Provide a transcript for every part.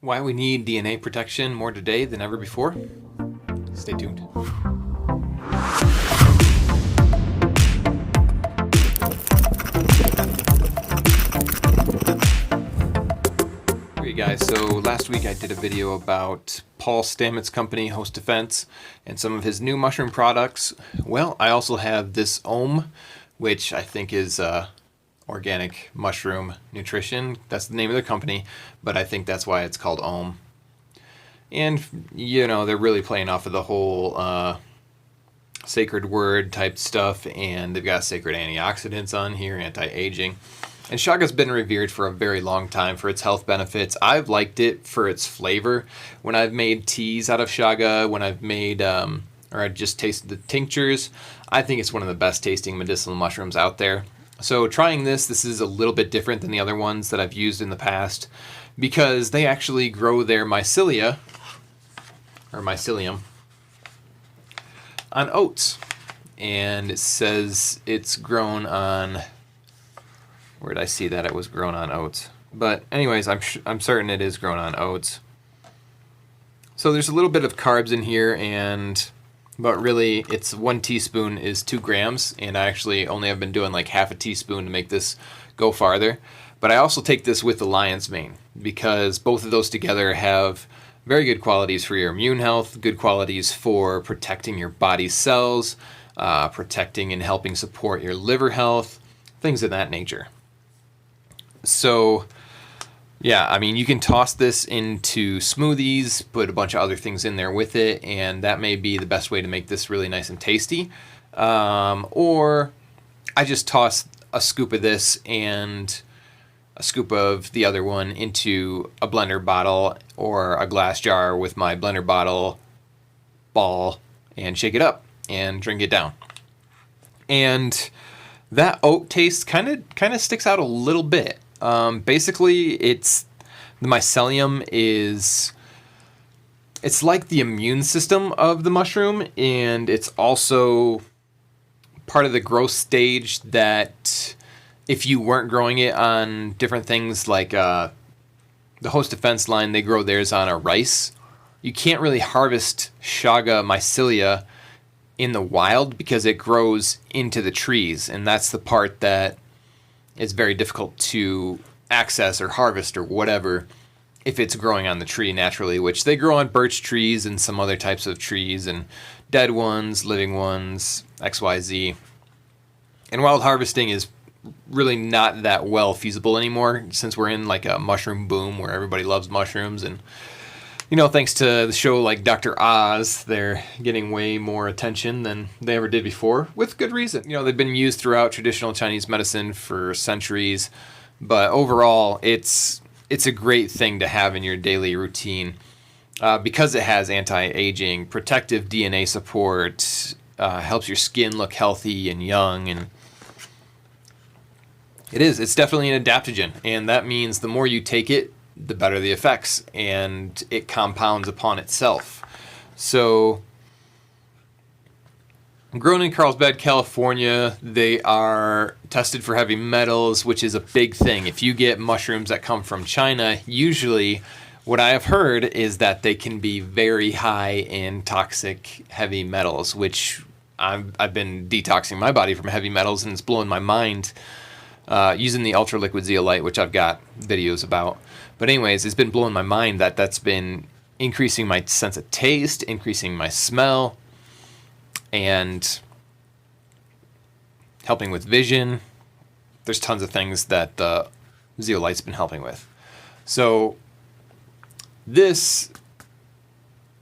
Why we need DNA protection more today than ever before? Stay tuned. Okay guys, so last week I did a video about Paul Stamets' company, Host Defense, and some of his new mushroom products. Well, I also have this OM, which I think is organic mushroom nutrition. That's the name of the company, but I think that's why it's called OM. And, you know, they're really playing off of the whole sacred word type stuff, and they've got sacred antioxidants on here, anti-aging. And Chaga's been revered for a very long time for its health benefits. I've liked it for its flavor. When I've made teas out of Chaga, when I've made, or I just tasted the tinctures, I think it's one of the best tasting medicinal mushrooms out there. So trying this is a little bit different than the other ones that I've used in the past because they actually grow their mycelium on oats. And it says it's grown on, where did I see that it was grown on oats? But anyways, I'm certain it is grown on oats. So there's a little bit of carbs in here, but really it's 1 teaspoon is 2 grams, and I actually only have been doing like half a teaspoon to make this go farther. But I also take this with the lion's mane because both of those together have very good qualities for your immune health, good qualities for protecting your body's cells, protecting and helping support your liver health, things of that nature. So yeah, I mean, you can toss this into smoothies, put a bunch of other things in there with it, and that may be the best way to make this really nice and tasty. Or I just toss a scoop of this and a scoop of the other one into a blender bottle or a glass jar with my blender bottle ball and shake it up and drink it down. And that oat taste kind of sticks out a little bit. Basically, the mycelium it's like the immune system of the mushroom, and it's also part of the growth stage that if you weren't growing it on different things like the Host Defense line, they grow theirs on a rice. You can't really harvest Chaga mycelia in the wild because it grows into the trees, and that's the part that is very difficult to access or harvest or whatever if it's growing on the tree naturally, which they grow on birch trees and some other types of trees and dead ones, living ones, XYZ. And wild harvesting is really not that well feasible anymore since we're in like a mushroom boom where everybody loves mushrooms. And you know, thanks to the show like Dr. Oz, they're getting way more attention than they ever did before, with good reason. You know, they've been used throughout traditional Chinese medicine for centuries, but overall, it's a great thing to have in your daily routine because it has anti-aging, protective DNA support, helps your skin look healthy and young, and it's definitely an adaptogen, and that means the more you take it, the better the effects, and it compounds upon itself. So, grown in Carlsbad, California, they are tested for heavy metals, which is a big thing. If you get mushrooms that come from China, usually what I have heard is that they can be very high in toxic heavy metals, which I've been detoxing my body from heavy metals, and it's blowing my mind using the ultra liquid zeolite, which I've got videos about. But anyways, it's been blowing my mind that that's been increasing my sense of taste, increasing my smell, and helping with vision. There's tons of things that the zeolite's been helping with. So this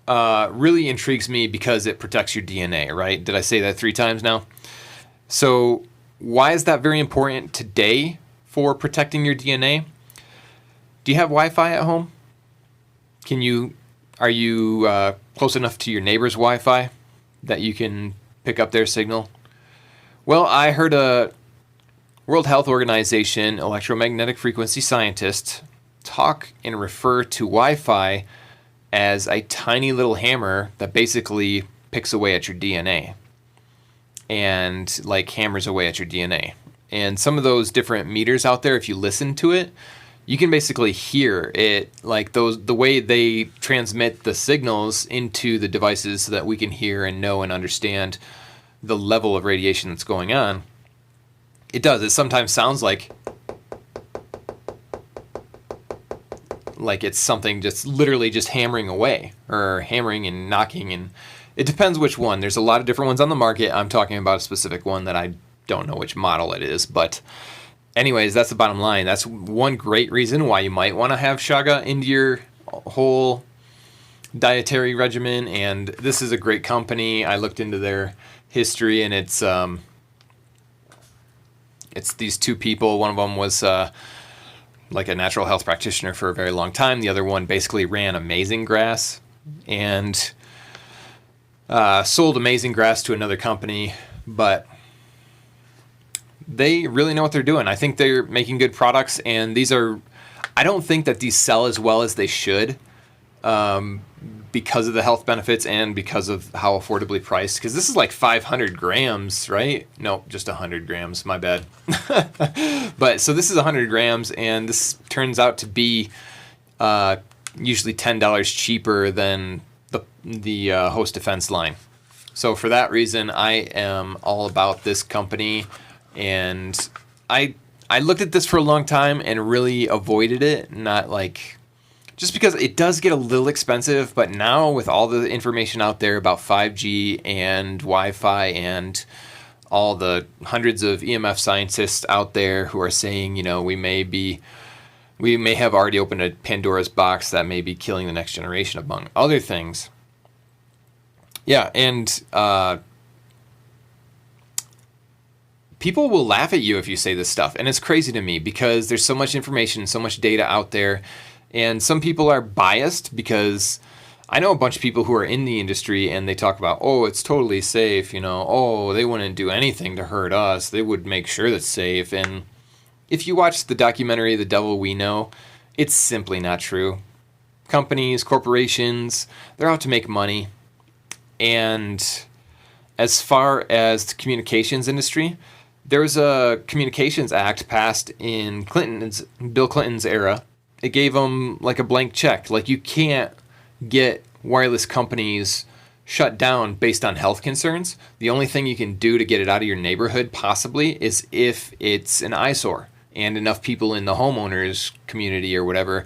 really intrigues me because it protects your DNA, right? Did I say that 3 times now? So why is that very important today for protecting your DNA? Do you have Wi-Fi at home? Are you close enough to your neighbor's Wi-Fi that you can pick up their signal? Well, I heard a World Health Organization electromagnetic frequency scientist talk and refer to Wi-Fi as a tiny little hammer that basically picks away at your DNA and like hammers away at your DNA. And some of those different meters out there, if you listen to it, you can basically hear it, like the way they transmit the signals into the devices so that we can hear and know and understand the level of radiation that's going on. It does. It sometimes sounds like it's something just literally just hammering away, or hammering and knocking, and it depends which one. There's a lot of different ones on the market. I'm talking about a specific one that I don't know which model it is, but anyways, that's the bottom line. That's one great reason why you might want to have Chaga into your whole dietary regimen. And this is a great company. I looked into their history, and it's these two people. One of them was like a natural health practitioner for a very long time. The other one basically ran Amazing Grass and sold Amazing Grass to another company, but they really know what they're doing. I think they're making good products, and I don't think that these sell as well as they should because of the health benefits and because of how affordably priced. Because this is like 500 grams, right? No, just 100 grams, my bad. But so this is 100 grams, and this turns out to be usually $10 cheaper than the Host Defense line. So for that reason, I am all about this company. And I looked at this for a long time and really avoided it, just because it does get a little expensive. But now with all the information out there about 5G and Wi-Fi and all the hundreds of EMF scientists out there who are saying, we may have already opened a Pandora's box that may be killing the next generation, among other things. Yeah, and people will laugh at you if you say this stuff, and it's crazy to me because there's so much information, so much data out there, and some people are biased because I know a bunch of people who are in the industry and they talk about, oh, it's totally safe, oh, they wouldn't do anything to hurt us, they would make sure that's safe. And if you watch the documentary The Devil We Know, it's simply not true. Companies, corporations, they're out to make money. And as far as the communications industry, there was a Communications Act passed in Bill Clinton's era. It gave them like a blank check. Like, you can't get wireless companies shut down based on health concerns. The only thing you can do to get it out of your neighborhood possibly is if it's an eyesore and enough people in the homeowners community or whatever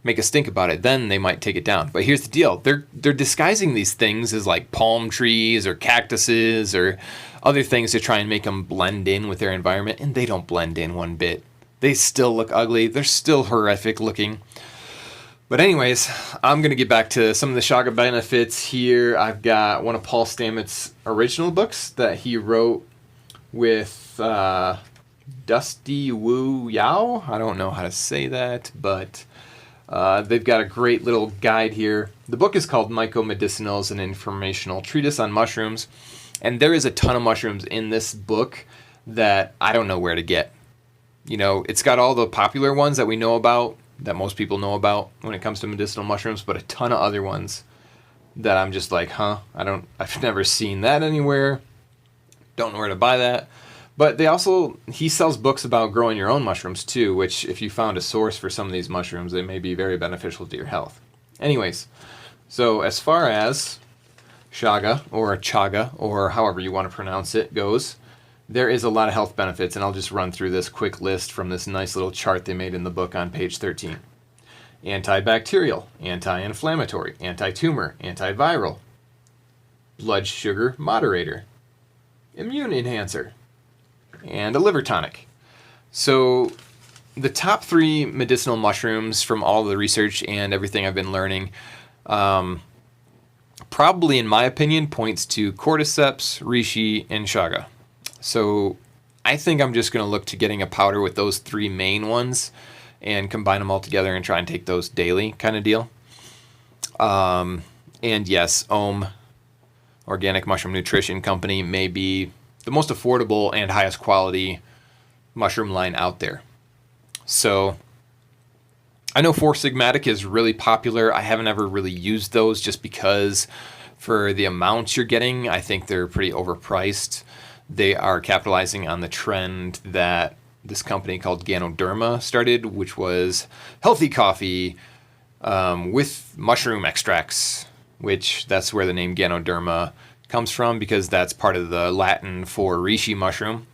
make a stink about it, then they might take it down. But here's the deal. They're disguising these things as like palm trees or cactuses or other things to try and make them blend in with their environment, and they don't blend in one bit. They still look ugly. They're still horrific looking. But anyways, I'm going to get back to some of the Chaga benefits here. I've got one of Paul Stamets' original books that he wrote with Dusty Wu Yao. I don't know how to say that, but they've got a great little guide here. The book is called Myco Medicinals, an informational treatise on mushrooms. And there is a ton of mushrooms in this book that I don't know where to get. It's got all the popular ones that we know about, that most people know about when it comes to medicinal mushrooms, but a ton of other ones that I'm just like, I've never seen that anywhere. Don't know where to buy that. But he sells books about growing your own mushrooms too, which if you found a source for some of these mushrooms, they may be very beneficial to your health. Anyways, so as far as Chaga or however you want to pronounce it goes, there is a lot of health benefits, and I'll just run through this quick list from this nice little chart they made in the book on page 13. Antibacterial, anti-inflammatory, anti-tumor, antiviral, blood sugar moderator, immune enhancer, and a liver tonic. So the top 3 medicinal mushrooms from all the research and everything I've been learning probably, in my opinion, points to Cordyceps, Reishi, and Chaga. So I think I'm just going to look to getting a powder with those 3 main ones and combine them all together and try and take those daily kind of deal. And yes, OM, Organic Mushroom Nutrition Company, may be the most affordable and highest quality mushroom line out there. So I know Four Sigmatic is really popular. I haven't ever really used those just because for the amounts you're getting, I think they're pretty overpriced. They are capitalizing on the trend that this company called Ganoderma started, which was healthy coffee with mushroom extracts, which that's where the name Ganoderma comes from, because that's part of the Latin for reishi mushroom.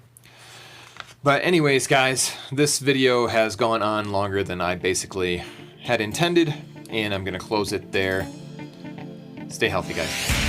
But anyways, guys, this video has gone on longer than I basically had intended, and I'm going to close it there. Stay healthy, guys.